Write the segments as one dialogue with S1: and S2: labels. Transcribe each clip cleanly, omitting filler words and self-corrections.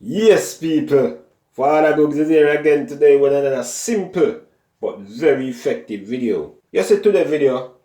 S1: Yes, people, FadaGugs is here again today with another simple but very effective video. Yes, in today's video,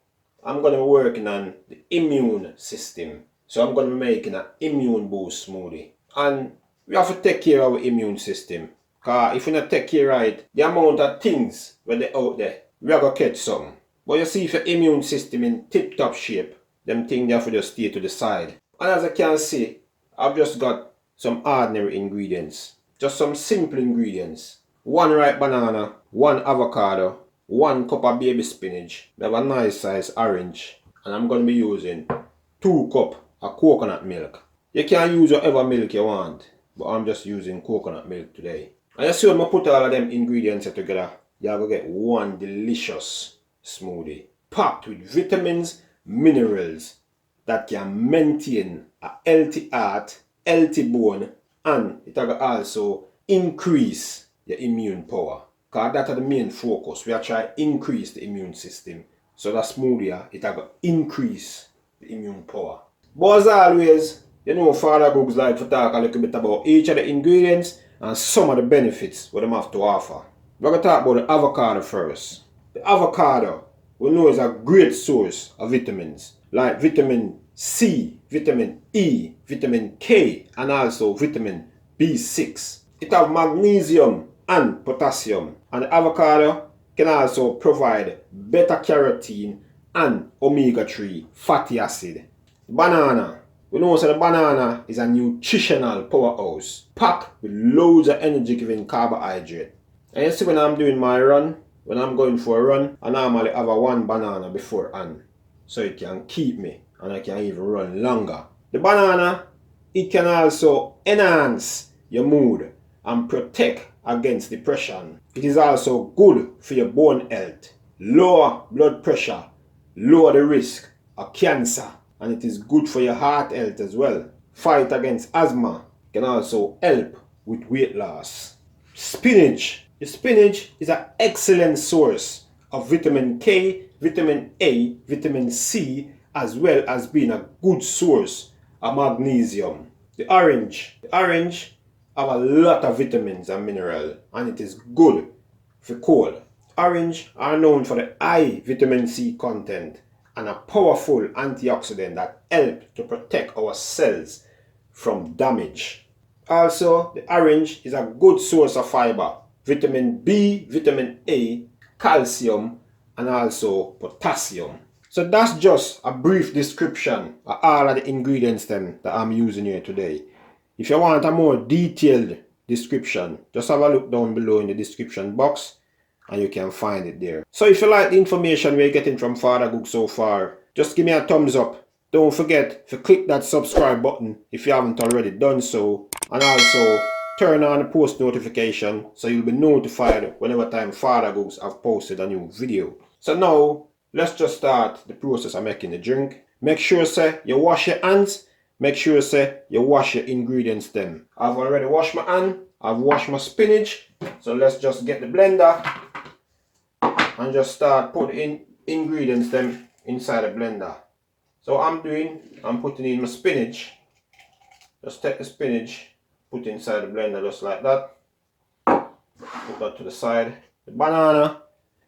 S1: I'm going to be working on the immune system. So I'm going to be making an immune boost smoothie. And we have to take care of our immune system. Because if we not take care of it, the amount of things when they're out there, we are going to catch something. But you see, if your immune system in tip-top shape, them things they have to just stay to the side. And as I can see, I've just got some ordinary ingredients. Just some simple ingredients. 1 ripe banana, 1 avocado, 1 cup of baby spinach. We have a nice size orange. And I'm going to be using 2 cups of coconut milk. You can use whatever milk you want, but I'm just using coconut milk today. And you see when I put all of them ingredients together, you're going to get one delicious smoothie. Packed with vitamins, minerals that can maintain a healthy heart, healthy bone, and it will also increase your immune power. Because that's the main focus. We are trying to increase the immune system. So that smoothie, it will increase the immune power. But as always, you know FadaGugs like to talk a little bit about each of the ingredients and some of the benefits what them have to offer. We're going to talk about the avocado first. The avocado, we know, is a great source of vitamins like vitamin C, vitamin E, vitamin K, and also vitamin B6. It has magnesium and potassium, and the avocado can also provide beta-carotene and omega-3 fatty acid. Banana. We know that the banana is a nutritional powerhouse packed with loads of energy giving carbohydrate. And you see when I'm doing my run, when I'm going for a run, I normally have a 1 banana beforehand. So it can keep me and I can even run longer. The banana, it can also enhance your mood and protect against depression. It is also good for your bone health, lower blood pressure, lower the risk of cancer, and it is good for your heart health as well. Fight against asthma, can also help with weight loss. Spinach. The spinach is an excellent source of vitamin K, vitamin A, vitamin C, as well as being a good source of magnesium. The orange have a lot of vitamins and minerals, and it is good for cold. Orange are known for the high vitamin C content and a powerful antioxidant that help to protect our cells from damage. Also, the orange is a good source of fiber, vitamin B, vitamin A, calcium, and also potassium. So that's just a brief description of all of the ingredients that I'm using here today. If you want a more detailed description, just have a look down below in the description box and you can find it there. So if you like the information we're getting from FadaGugs so far, just give me a thumbs up. Don't forget to click that subscribe button if you haven't already done so, and also turn on the post notification so you'll be notified whenever time FadaGugs have posted a new video. So now let's just start the process of making the drink. Make sure say you wash your hands. Make sure say you wash your ingredients them. I've already washed my hand. I've washed my spinach. So let's just get the blender and just start putting ingredients them inside the blender. So I'm putting in my spinach. Just take the spinach, put it inside the blender just like that. Put that to the side. The banana,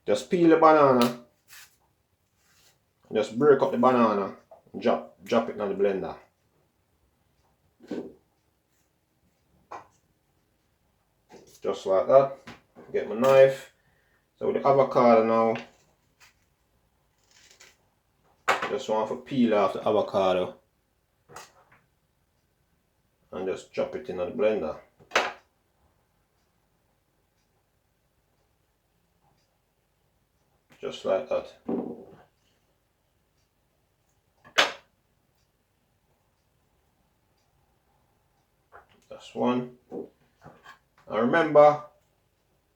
S1: just peel the banana. Just break up the banana and drop it in the blender. Just like that. Get my knife. So with the avocado now, just want to peel off the avocado and just drop it in the blender. Just like that. That's one. And remember,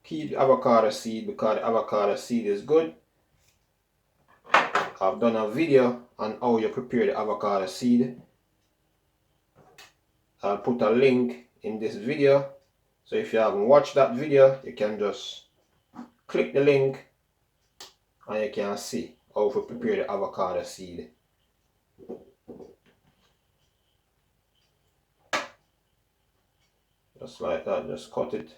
S1: keep the avocado seed because the avocado seed is good. I've done a video on how you prepare the avocado seed. I'll put a link in this video. So if you haven't watched that video, you can just click the link and you can see how to prepare the avocado seed. Just like that, just cut it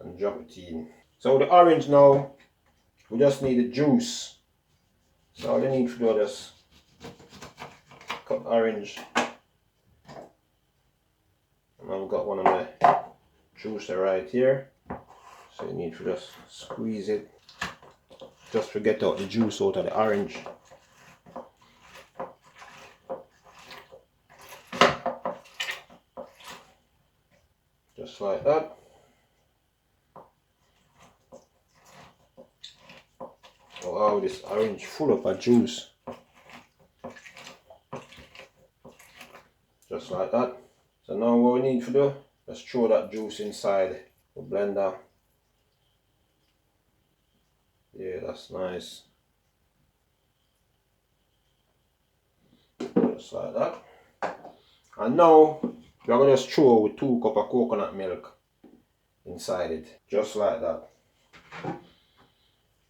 S1: and drop it in. So the orange now, we just need the juice. So all you need to do is just cut orange. And I've got one of my juicer right here. So you need to just squeeze it just to get out the juice out of the orange. Just like that. Oh wow, this orange full of juice. Just like that. So now what we need to do, just throw that juice inside the blender. Yeah, that's nice. Just like that. And now we're going to just throw with 2 cups of coconut milk inside it. Just like that.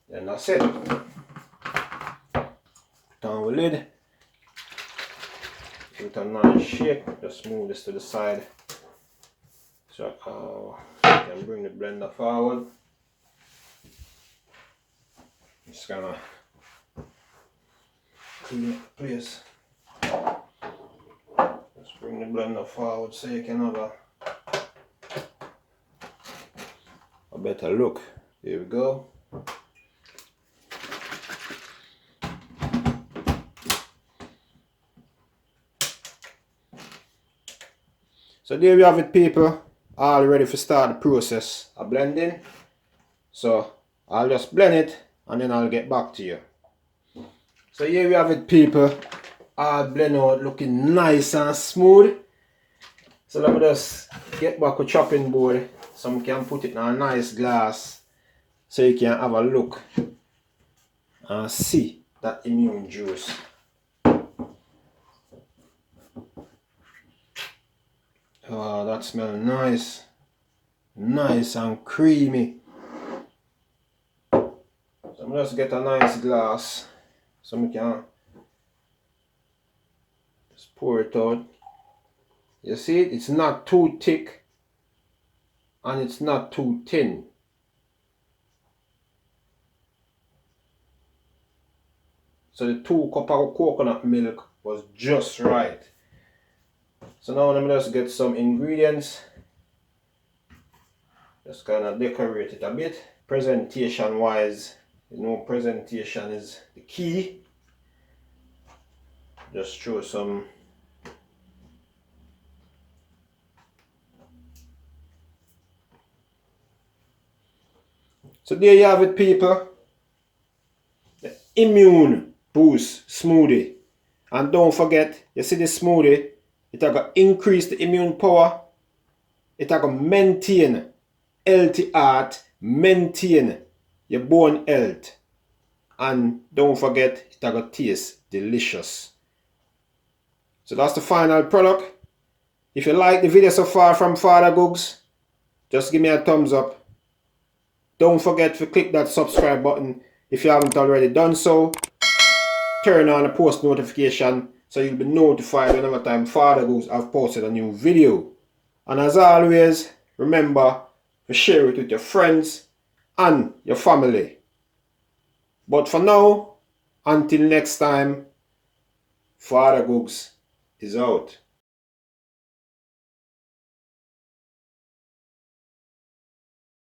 S1: Then that's it. Put on the lid. Give it a nice shake. Just move this to the side. So you can bring the blender forward. Just gonna clean up the place. Just bring the blender forward so you can have a better look. Here we go. So there we have it, people. All ready to start the process of blending. So I'll just blend it and then I'll get back to you. So here we have it, people. All blend out, looking nice and smooth. So let me just get back a chopping board so we can put it in a nice glass so you can have a look and see that immune juice. Oh, that smells nice. Nice and creamy. So I'm just get a nice glass so we can just pour it out. You see it? It's not too thick and it's not too thin. So the 2 cups of coconut milk was just right. So now let me just get some ingredients. Just kind of decorate it a bit. Presentation wise, you know, presentation is the key. Just throw some so there you have it, people. The immune boost smoothie. And don't forget, you see this smoothie, it will increase the immune power. It will maintain healthy heart, maintain your bone health. And don't forget, it will taste delicious. So that's the final product. If you like the video so far from FadaGugs, just give me a thumbs up. Don't forget to click that subscribe button if you haven't already done so. Turn on the post notification so you'll be notified whenever time FadaGugs have posted a new video. And as always, remember to share it with your friends and your family. But for now, until next time, FadaGugs is out.